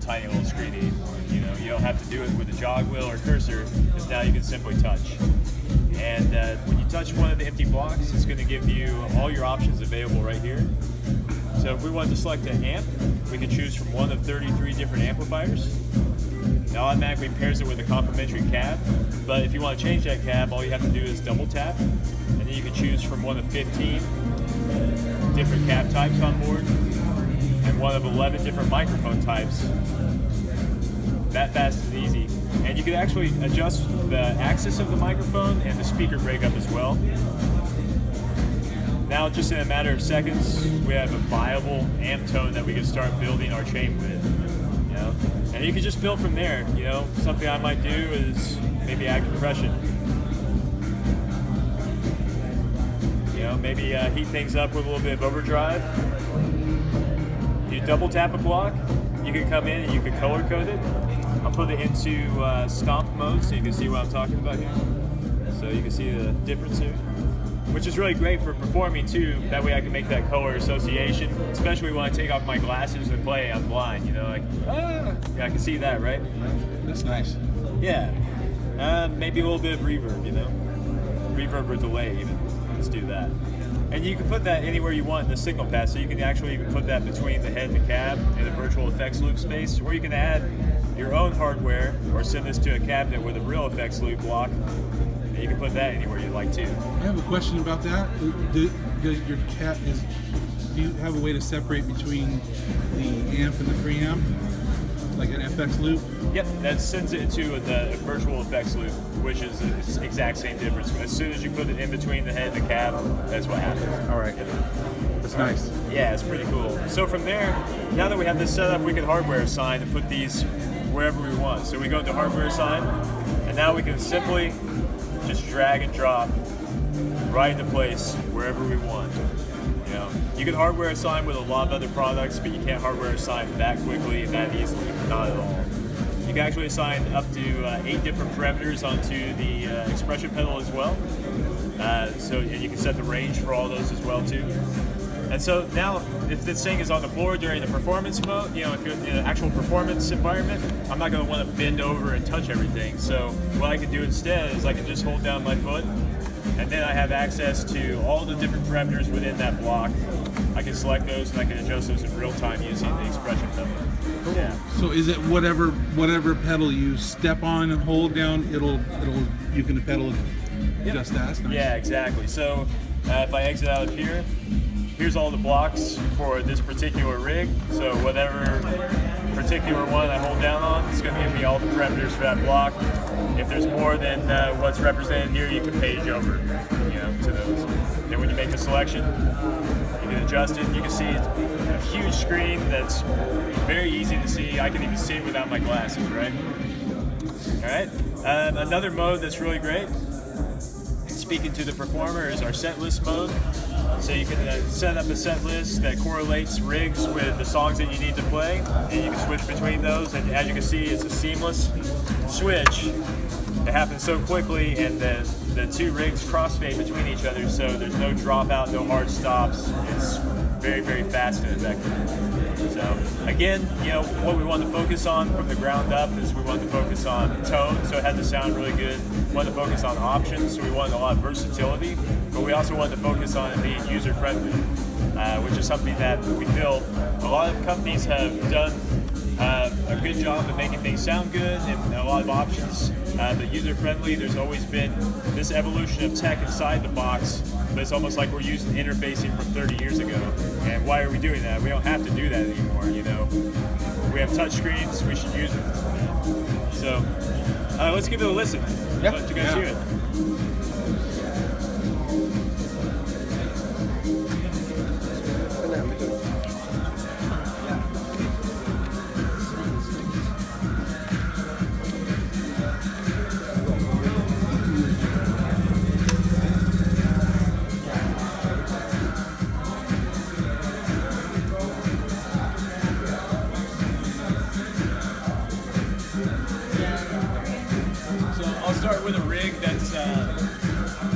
tiny little screen anymore. You know, you don't have to do it with a jog wheel or cursor, because now you can simply touch. And when you touch one of the empty blocks, it's going to give you all your options available right here. So if we wanted to select an amp, we can choose from one of 33 different amplifiers. It automatically pairs it with a complementary cab, but if you want to change that cab, all you have to do is double tap, and then you can choose from one of 15 different cab types on board, and one of 11 different microphone types. That fast and easy. And you can actually adjust the axis of the microphone and the speaker breakup as well. Now, just in a matter of seconds, we have a viable amp tone that we can start building our chain with. You know? And you can just build from there. You know, something I might do is maybe add compression. You know, maybe heat things up with a little bit of overdrive. You double tap a block, you can come in and you can color code it. I'll put it into stomp mode so you can see what I'm talking about here. So you can see the difference here, which is really great for performing too. That way I can make that color association, especially when I take off my glasses and play, I'm blind, you know, like, ah! Yeah, I can see that, right? That's nice. Yeah. Maybe a little bit of reverb, you know? Reverb or delay even. Let's do that. And you can put that anywhere you want in the signal path, so you can actually even put that between the head and the cab in a virtual effects loop space, or you can add your own hardware or send this to a cabinet with a real effects loop block, and you can put that anywhere you'd like to. I have a question about that. Do you have a way to separate between the amp and the preamp, like an FX loop? Yep, that sends it to the virtual effects loop, which is the exact same difference. As soon as you put it in between the head and the cab, that's what happens. All right. Yep. That's nice. Yeah, it's pretty cool. So from there, now that we have this set up, we can hardware assign and put these wherever we want. So we go to hardware assign, and now we can simply just drag and drop right into place wherever we want. You know, you can hardware assign with a lot of other products, but you can't hardware assign that quickly and that easily. Not at all. You can actually assign up to 8 different parameters onto the expression pedal as well. So you can set the range for all those as well too. And so now, if this thing is on the floor during the performance mode, you know, if you're in an actual performance environment, I'm not going to want to bend over and touch everything. So what I can do instead is I can just hold down my foot, and then I have access to all the different parameters within that block. I can select those and I can adjust those in real time using the expression pedal. Yeah. So is it whatever pedal you step on and hold down, you can pedal just that? Nice. Yeah, exactly. So if I exit out of here, here's all the blocks for this particular rig. So whatever particular one I hold down on, it's going to give me all the parameters for that block. If there's more than what's represented here, you can page over, you know, to those. Then when you make the selection, you can adjust it. You can see a huge screen that's very easy to see. I can even see it without my glasses, right? All right. Another mode that's really great, speaking to the performer, is our set list mode. So you can set up a set list that correlates rigs with the songs that you need to play, and you can switch between those. And as you can see, it's a seamless switch. It happens so quickly, and the 2 rigs crossfade between each other, so there's no dropout, no hard stops. It's very, very fast and effective. So again, you know, what we want to focus on from the ground up is we want to focus on tone, so it had to sound really good. We want to focus on options, so we wanted a lot of versatility, but we also wanted to focus on it being user-friendly, which is something that we feel a lot of companies have done a good job of making things sound good and a lot of options, but user-friendly. There's always been this evolution of tech inside the box, but it's almost like we're using interfacing from 30 years ago. And why are we doing that? We don't have to do that anymore, you know. We have touch screens, we should use them. So let's give it a listen. Yep. Let you guys hear it. I'll start with a rig that's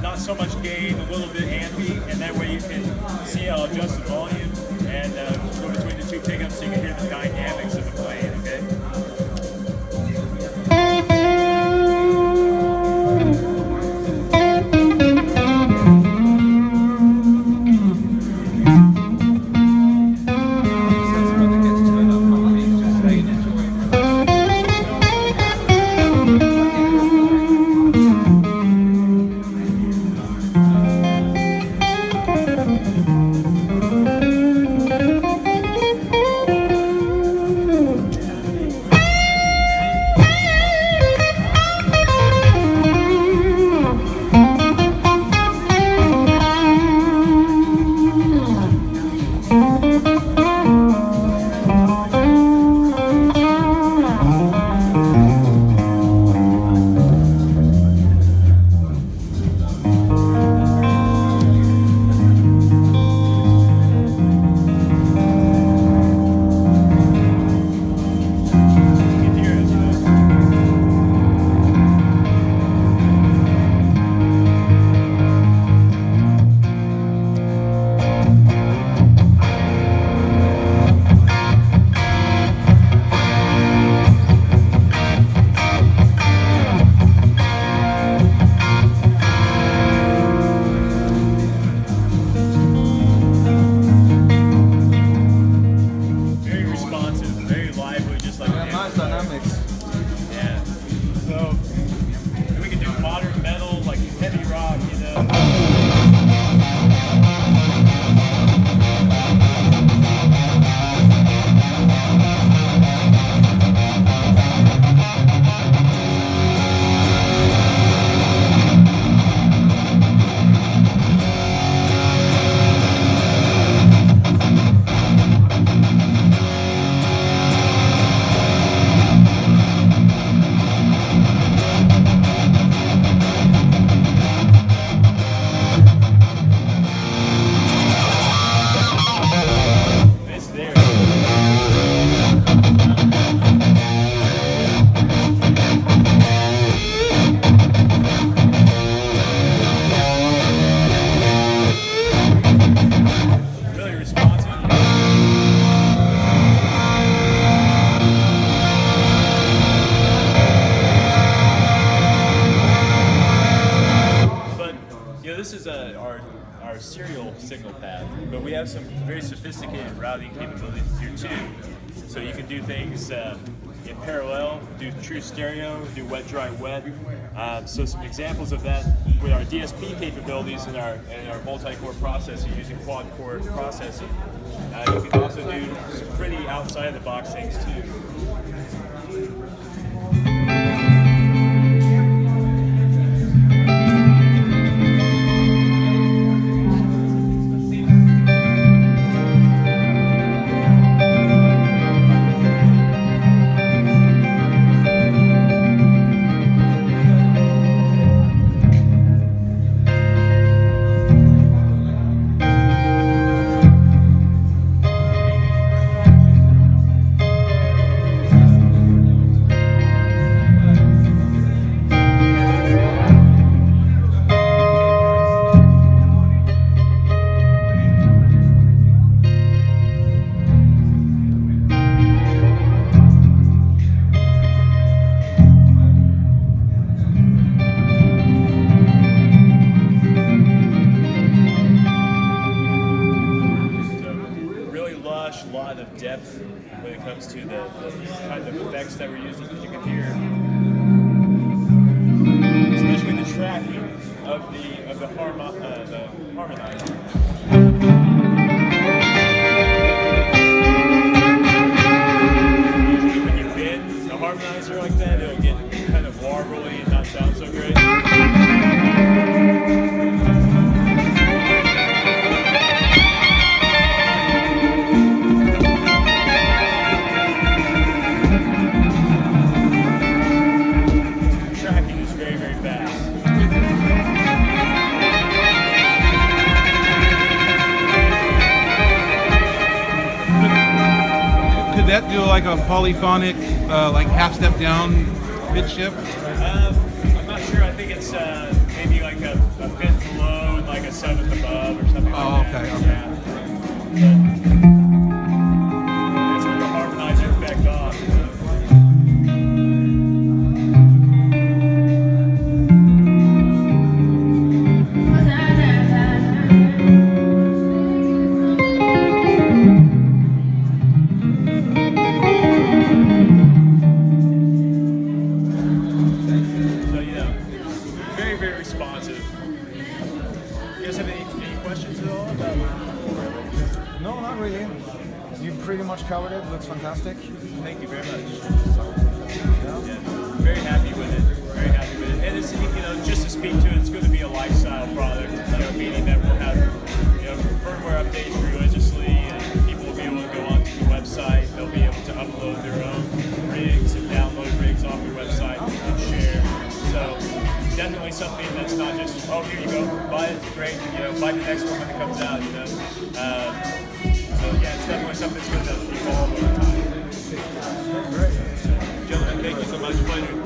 not so much gain, a little bit ampy, and that way you can see I'll adjust the volume and go between the 2 pickups so you can hear the dynamics of the playing, okay? single path. But we have some very sophisticated routing capabilities here too. So you can do things in parallel, do true stereo, do wet, dry, wet. So some examples of that with our DSP capabilities and our multi-core processing using quad-core processing. You can also do some pretty outside-of-the-box things too. Lot of depth when it comes to the kind of effects that we're using, because you can hear, especially the tracking of the harmonizer. Usually when you bend the harmonizer like that, it'll get kind of warbly and not sound so great. That do like a polyphonic, like half step down pitch shift? I'm not sure. I think it's maybe like a fifth below and like a seventh above or something like that. Okay. Yeah. That's where the harmonizer effect off. Very responsive. You guys have any questions at all about it? No, not really. You pretty much covered it. Looks fantastic. Thank you very much. Yeah. Very happy with it. Very happy with it. And it's, just to speak to it, it's going to be a lifestyle product. Meaning that we'll have firmware updates religiously, and people will be able to go onto the website. They'll be able to upload their own rigs and download rigs off the website and share. So definitely something that's not just, oh, here you go, buy it, great, buy the next one when it comes out, So yeah, it's definitely something that's going to evolve over time. Great. Gentlemen, thank you so much. Pleasure.